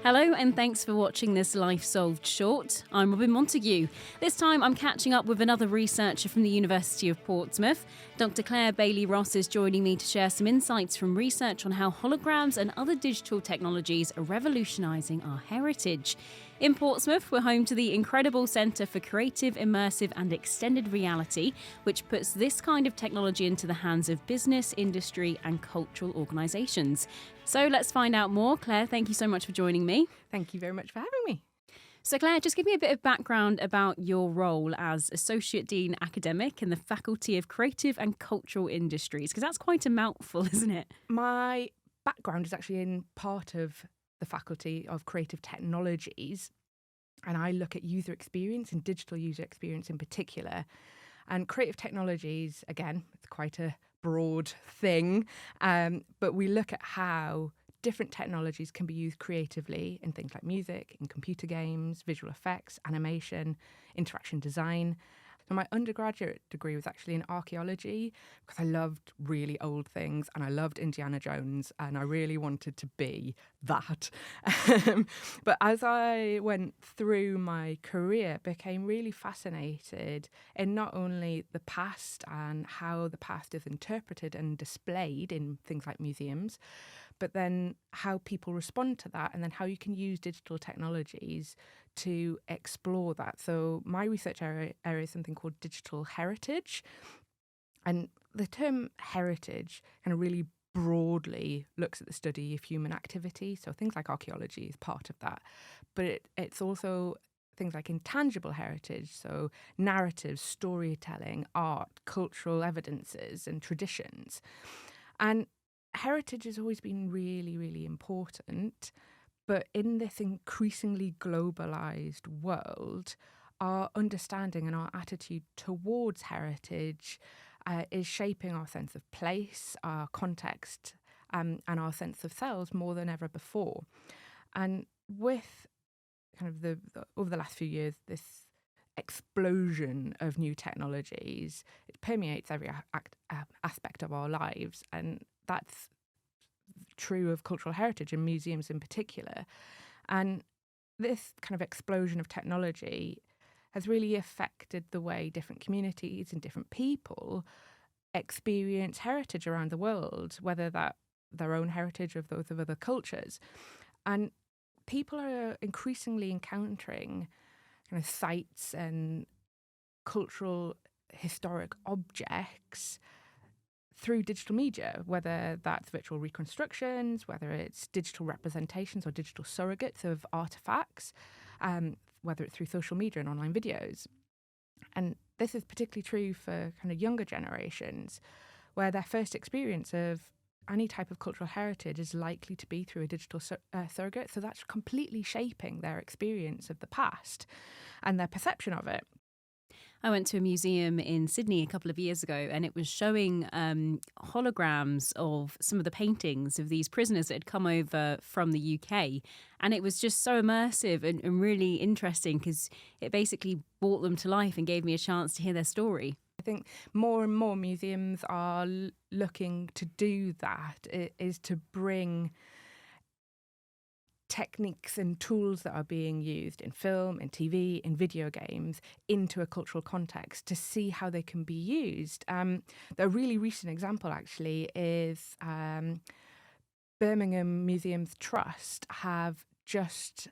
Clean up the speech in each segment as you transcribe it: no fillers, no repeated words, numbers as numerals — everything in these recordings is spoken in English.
Hello and thanks for watching this Life Solved short. I'm Robin Montague. This time I'm catching up with another researcher from the University of Portsmouth. Dr. Claire Bailey-Ross is joining me to share some insights from research on how holograms and other digital technologies are revolutionising our heritage. In Portsmouth, we're home to the incredible Centre for Creative, Immersive and Extended Reality, which puts this kind of technology into the hands of business, industry and cultural organisations. So let's find out more. Claire, thank you so much for joining me. Thank you very much for having me. So Claire, just give me a bit of background about your role as Associate Dean Academic in the Faculty of Creative and Cultural Industries, because that's quite a mouthful, isn't it? My background is actually in part of the Faculty of Creative Technologies, and I look at user experience and digital user experience in particular. And creative technologies, again, it's quite a broad thing, but we look at how different technologies can be used creatively in things like music, in computer games, visual effects, animation, interaction design. So my undergraduate degree was actually in archaeology because I loved really old things and I loved Indiana Jones and I really wanted to be that. But as I went through my career, became really fascinated in not only the past and how the past is interpreted and displayed in things like museums, but then how people respond to that and then how you can use digital technologies to explore that. So my research area is something called digital heritage. And the term heritage kind of really broadly looks at the study of human activity. So things like archaeology is part of that. But it's also things like intangible heritage, so narratives, storytelling, art, cultural evidences and traditions. And heritage has always been really, really important. But in this increasingly globalised world, our understanding and our attitude towards heritage is shaping our sense of place, our context, and our sense of selves more than ever before. And with kind of over the last few years, this explosion of new technologies, it permeates every aspect of our lives, and that's true of cultural heritage and museums in particular. And this kind of explosion of technology has really affected the way different communities and different people experience heritage around the world, whether that their own heritage or those of other cultures. And people are increasingly encountering kind of sites and cultural historic objects through digital media, whether that's virtual reconstructions, whether it's digital representations or digital surrogates of artifacts, whether it's through social media and online videos. And this is particularly true for kind of younger generations, where their first experience of any type of cultural heritage is likely to be through a digital surrogate. So that's completely shaping their experience of the past and their perception of it. I went to a museum in Sydney a couple of years ago and it was showing holograms of some of the paintings of these prisoners that had come over from the UK. And it was just so immersive and really interesting because it basically brought them to life and gave me a chance to hear their story. I think more and more museums are looking to do that, is to bring techniques and tools that are being used in film, in TV, in video games into a cultural context to see how they can be used. The really recent example actually is Birmingham Museums Trust have just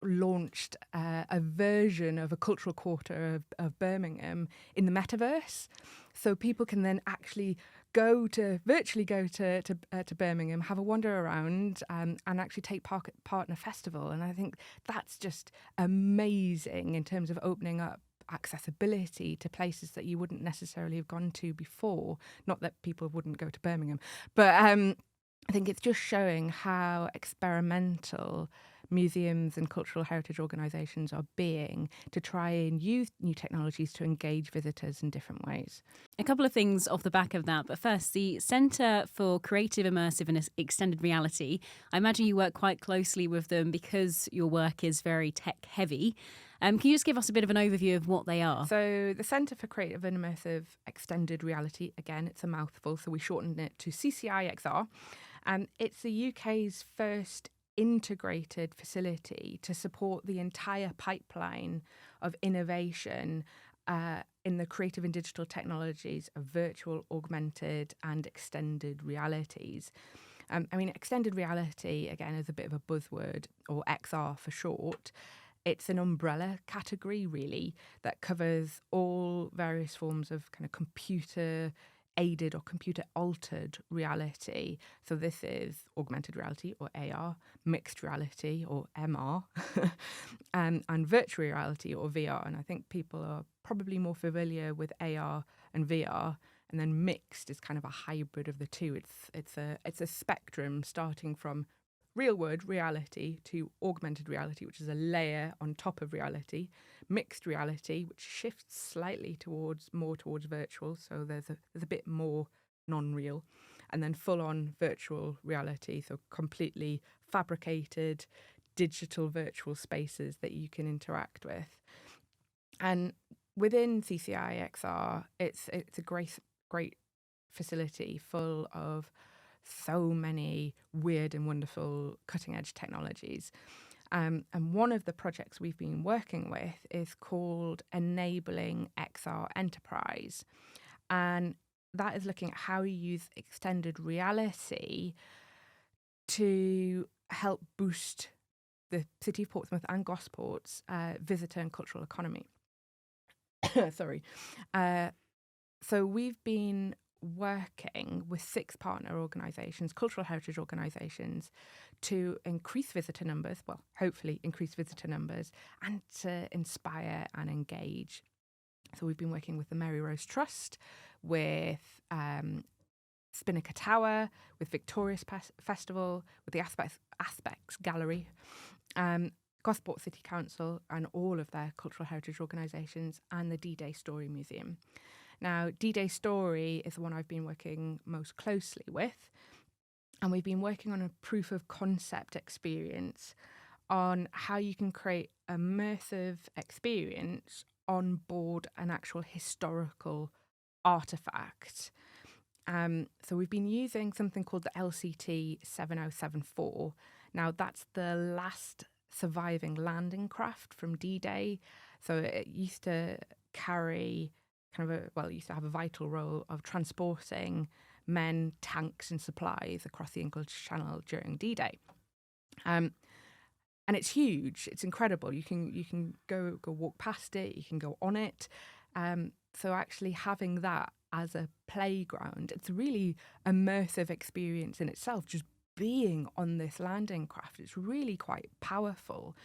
launched a version of a cultural quarter of Birmingham in the metaverse. So people can then actually virtually go to Birmingham, have a wander around and actually take part in a festival. And I think that's just amazing in terms of opening up accessibility to places that you wouldn't necessarily have gone to before. Not that people wouldn't go to Birmingham, but I think it's just showing how experimental museums and cultural heritage organisations are being to try and use new technologies to engage visitors in different ways. A couple of things off the back of that, but first, the Centre for Creative, Immersive and Extended Reality, I imagine you work quite closely with them because your work is very tech heavy. Can you just give us a bit of an overview of what they are? So the Centre for Creative and Immersive Extended Reality, again, it's a mouthful, so we shortened it to CCIXR. It's the UK's first integrated facility to support the entire pipeline of innovation in the creative and digital technologies of virtual, augmented, and extended realities. Extended reality, again, is a bit of a buzzword, or XR for short. It's an umbrella category, really, that covers all various forms of kind of computer-aided or computer-altered reality. So this is augmented reality, or AR, mixed reality, or MR, and virtual reality, or VR. And I think people are probably more familiar with AR and VR. And then mixed is kind of a hybrid of the two. It's a spectrum starting from real-world reality to augmented reality, which is a layer on top of reality, mixed reality, which shifts slightly more towards virtual, so there's a bit more non-real, and then full-on virtual reality, so completely fabricated digital virtual spaces that you can interact with. And within CCI XR, it's a great facility full of so many weird and wonderful cutting edge technologies. And one of the projects we've been working with is called Enabling XR Enterprise. And that is looking at how you use extended reality to help boost the City of Portsmouth and Gosport's visitor and cultural economy. Sorry. So we've been working with 6 partner organisations, cultural heritage organisations, to increase visitor numbers, well, hopefully increase visitor numbers, and to inspire and engage. So we've been working with the Mary Rose Trust, with Spinnaker Tower, with Victorious Festival, with the Aspects Gallery, Gosport City Council and all of their cultural heritage organisations, and the D-Day Story Museum. Now, D-Day Story is the one I've been working most closely with, and we've been working on a proof of concept experience on how you can create immersive experience on board an actual historical artefact. So we've been using something called the LCT 7074. Now, that's the last surviving landing craft from D-Day. So it used to carry it used to have a vital role of transporting men, tanks and supplies across the English Channel during D-Day. And it's huge. It's incredible. You can go walk past it. You can go on it. So actually having that as a playground, it's a really immersive experience in itself, just being on this landing craft. It's really quite powerful.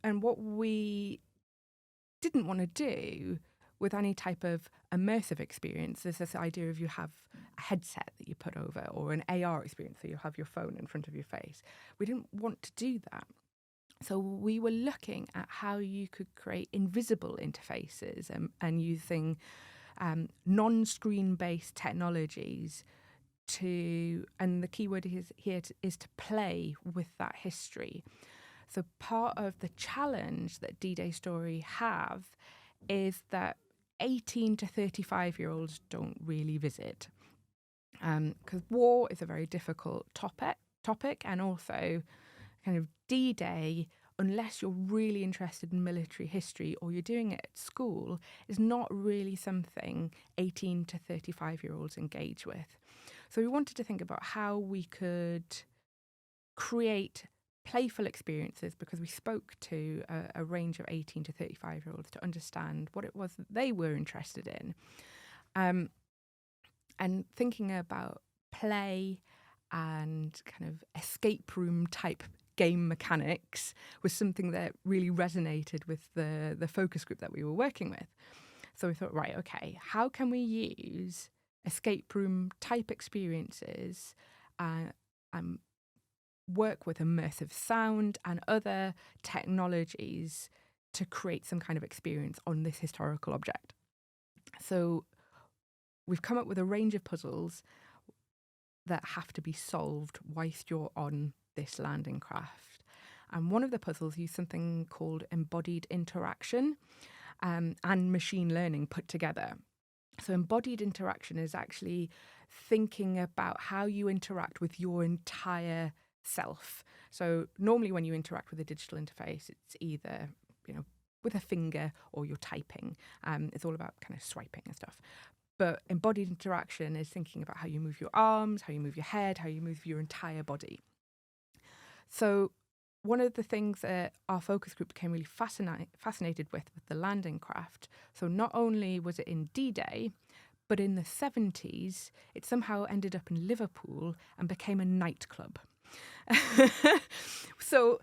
And what we didn't want to do with any type of immersive experience, there's this idea of you have a headset that you put over, or an AR experience, so you have your phone in front of your face. We didn't want to do that. So we were looking at how you could create invisible interfaces and using non-screen-based technologies and the key word is to play with that history. So part of the challenge that D-Day Story have is that 18 to 35-year-olds don't really visit, because war is a very difficult topic, and also kind of D-Day, unless you're really interested in military history or you're doing it at school, is not really something 18 to 35-year-olds engage with. So we wanted to think about how we could create playful experiences, because we spoke to a range of 18 to 35-year-olds to understand what it was that they were interested in. And thinking about play and kind of escape room type game mechanics was something that really resonated with the focus group that we were working with. So we thought, right, okay, how can we use escape room type experiences and work with immersive sound and other technologies to create some kind of experience on this historical object. So we've come up with a range of puzzles that have to be solved whilst you're on this landing craft. And one of the puzzles used something called embodied interaction and machine learning put together. So embodied interaction is actually thinking about how you interact with your entire self. So normally when you interact with a digital interface, it's either, with a finger or you're typing. It's all about kind of swiping and stuff. But embodied interaction is thinking about how you move your arms, how you move your head, how you move your entire body. So one of the things that our focus group became really fascinated with the landing craft. So not only was it in D-Day, but in the 70s, it somehow ended up in Liverpool and became a nightclub. So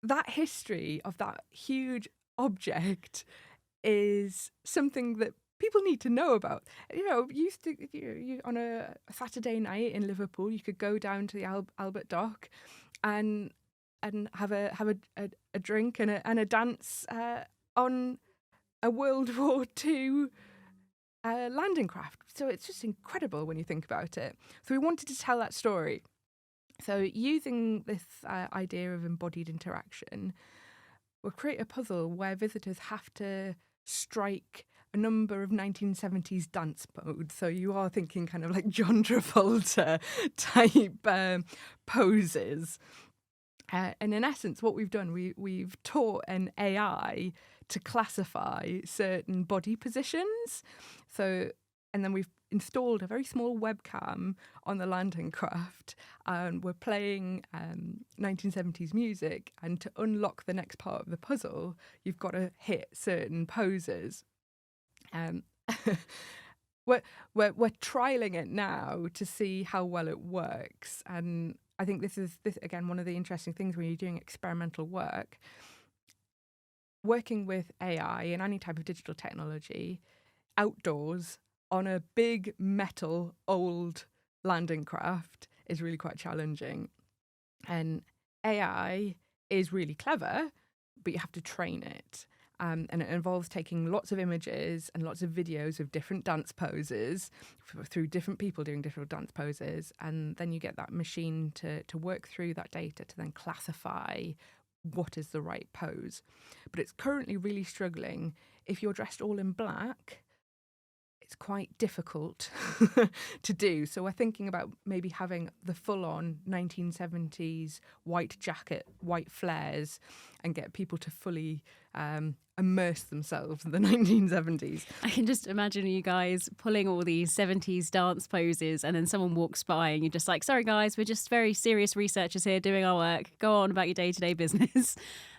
that history of that huge object is something that people need to know about. Used to on a Saturday night in Liverpool, you could go down to the Albert Dock and have a drink and a dance on a World War II landing craft. So it's just incredible when you think about it. So we wanted to tell that story. So using this idea of embodied interaction, we'll create a puzzle where visitors have to strike a number of 1970s dance modes. So you are thinking kind of like John Travolta type poses. And in essence, what we've done, we've taught an AI to classify certain body positions. And then we've installed a very small webcam on the landing craft, and we're playing 1970s music. And to unlock the next part of the puzzle, you've got to hit certain poses. We're trialing it now to see how well it works, and I think this is again one of the interesting things when you're doing experimental work. Working with AI and any type of digital technology outdoors on a big metal old landing craft is really quite challenging. And AI is really clever, but you have to train it. And it involves taking lots of images and lots of videos of different dance poses through different people doing different dance poses. And then you get that machine to work through that data to then classify what is the right pose. But it's currently really struggling. If you're dressed all in black, it's quite difficult to do. So we're thinking about maybe having the full-on 1970s white jacket, white flares, and get people to fully immerse themselves in the 1970s. I can just imagine you guys pulling all these 70s dance poses, and then someone walks by and you're just like, sorry guys, we're just very serious researchers here doing our work. Go on about your day-to-day business.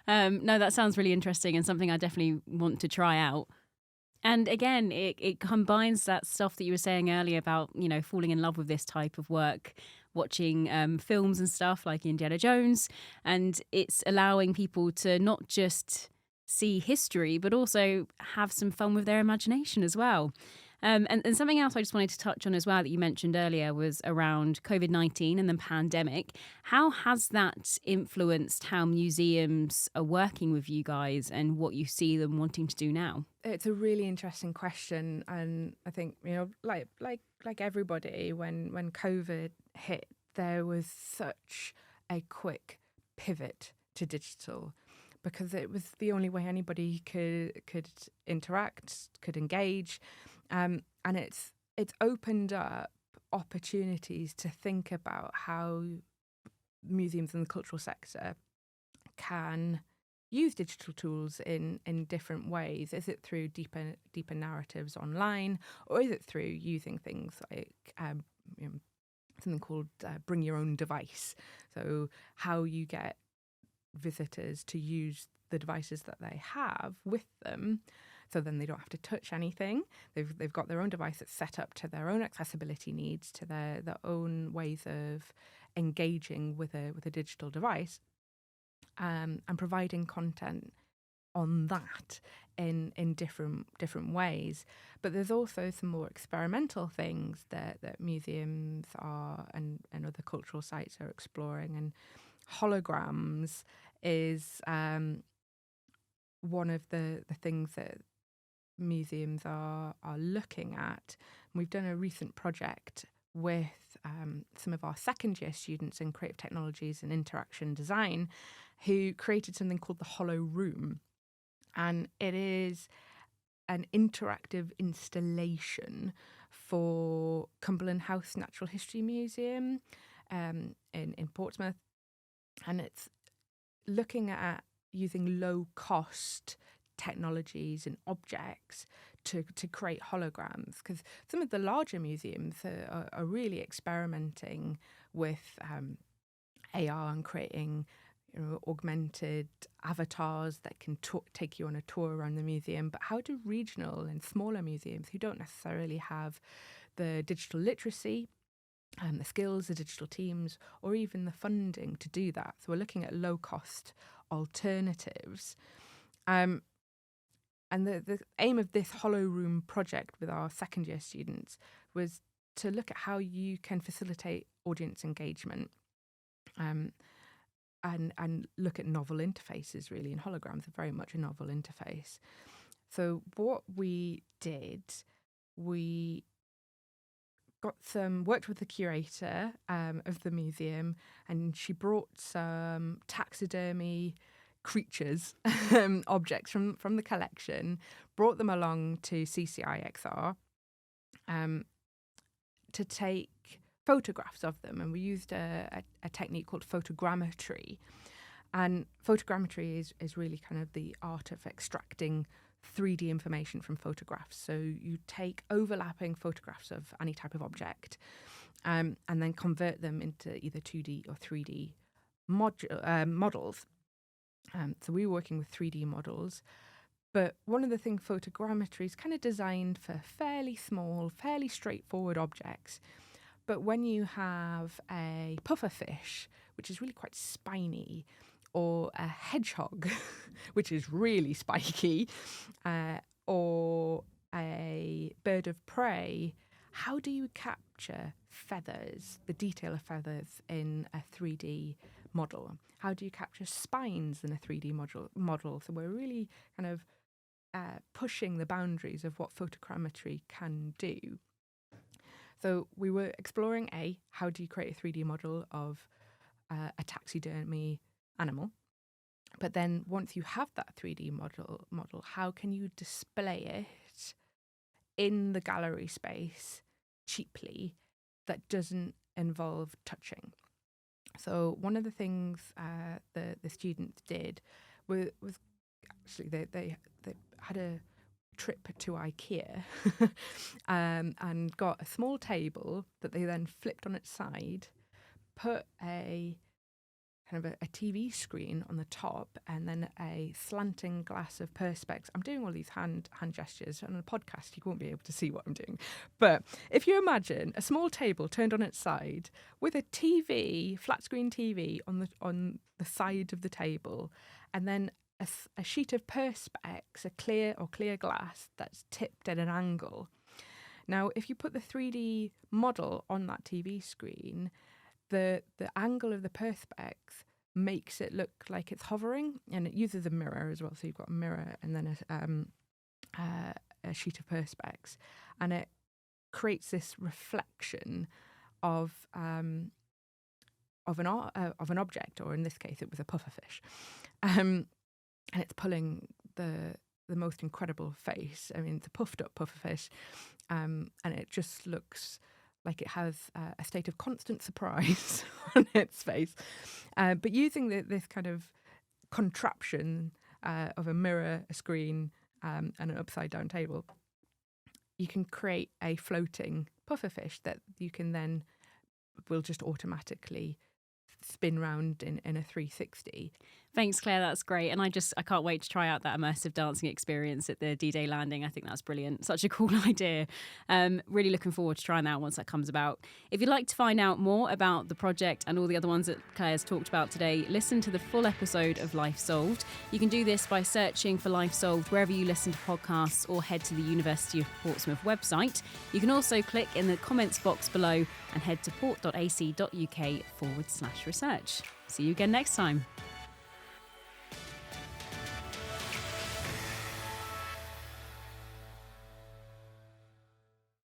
No, that sounds really interesting and something I definitely want to try out. And again, it combines that stuff that you were saying earlier about, falling in love with this type of work, watching films and stuff like Indiana Jones. And it's allowing people to not just see history, but also have some fun with their imagination as well. And something else I just wanted to touch on as well that you mentioned earlier was around COVID-19 and the pandemic. How has that influenced how museums are working with you guys and what you see them wanting to do now? It's a really interesting question, and I think like everybody, when COVID hit, there was such a quick pivot to digital, because it was the only way anybody could interact, could engage. And it's opened up opportunities to think about how museums and the cultural sector can use digital tools in different ways. Is it through deeper narratives online, or is it through using things like something called bring your own device? So how you get visitors to use the devices that they have with them, so then they don't have to touch anything. They've got their own device that's set up to their own accessibility needs, to their own ways of engaging with a digital device, and providing content on that in different ways. But there's also some more experimental things that museums are and other cultural sites are exploring, and holograms is one of the things that museums are looking at. And we've done a recent project with some of our second year students in creative technologies and interaction design, who created something called the Hollow Room. And it is an interactive installation for Cumberland House Natural History Museum in Portsmouth. And it's looking at using low-cost technologies and objects to create holograms, because some of the larger museums are really experimenting with AR and creating augmented avatars that can take you on a tour around the museum. But how do regional and smaller museums who don't necessarily have the digital literacy, the skills, the digital teams, or even the funding to do that? So we're looking at low-cost alternatives. And the aim of this Hollow Room project with our second year students was to look at how you can facilitate audience engagement and look at novel interfaces, really. And holograms are very much a novel interface. So what we did, we worked with the curator of the museum, and she brought some taxidermy creatures, objects from the collection, brought them along to CCIXR to take photographs of them. And we used a technique called photogrammetry. And photogrammetry is really kind of the art of extracting 3D information from photographs. So you take overlapping photographs of any type of object and then convert them into either 2D or 3D models. So we were working with 3D models. But one of the things, photogrammetry is kind of designed for fairly small, fairly straightforward objects. But when you have a pufferfish, which is really quite spiny, or a hedgehog, which is really spiky, or a bird of prey, how do you capture feathers, the detail of feathers in a 3D model? How do you capture spines in a 3D model? So we're really kind of pushing the boundaries of what photogrammetry can do. So we were exploring how do you create a 3D model of a taxidermy animal? But then once you have that 3D model, how can you display it in the gallery space cheaply that doesn't involve touching? So one of the things the students did was actually they had a trip to IKEA and got a small table that they then flipped on its side, put a kind of a TV screen on the top, and then a slanting glass of perspex. I'm doing all these hand gestures. On a podcast, you won't be able to see what I'm doing. But if you imagine a small table turned on its side with a TV, flat screen TV on the side of the table, and then a sheet of perspex, a clear glass that's tipped at an angle. Now, if you put the 3D model on that TV screen, the angle of the perspex makes it look like it's hovering, and it uses a mirror as well. So you've got a mirror and then a sheet of perspex, and it creates this reflection of an object, or in this case, it was a pufferfish, and it's pulling the most incredible face. I mean, it's a puffed up pufferfish, and it just looks like it has a state of constant surprise on its face. But using this kind of contraption of a mirror, a screen, and an upside-down table, you can create a floating pufferfish that you can then will just automatically spin round in a 360. Thanks, Claire. That's great. And I can't wait to try out that immersive dancing experience at the D-Day landing. I think that's brilliant. Such a cool idea. Really looking forward to trying that out once that comes about. If you'd like to find out more about the project and all the other ones that Claire's talked about today, listen to the full episode of Life Solved. You can do this by searching for Life Solved wherever you listen to podcasts, or head to the University of Portsmouth website. You can also click in the comments box below and head to port.ac.uk/research. See you again next time.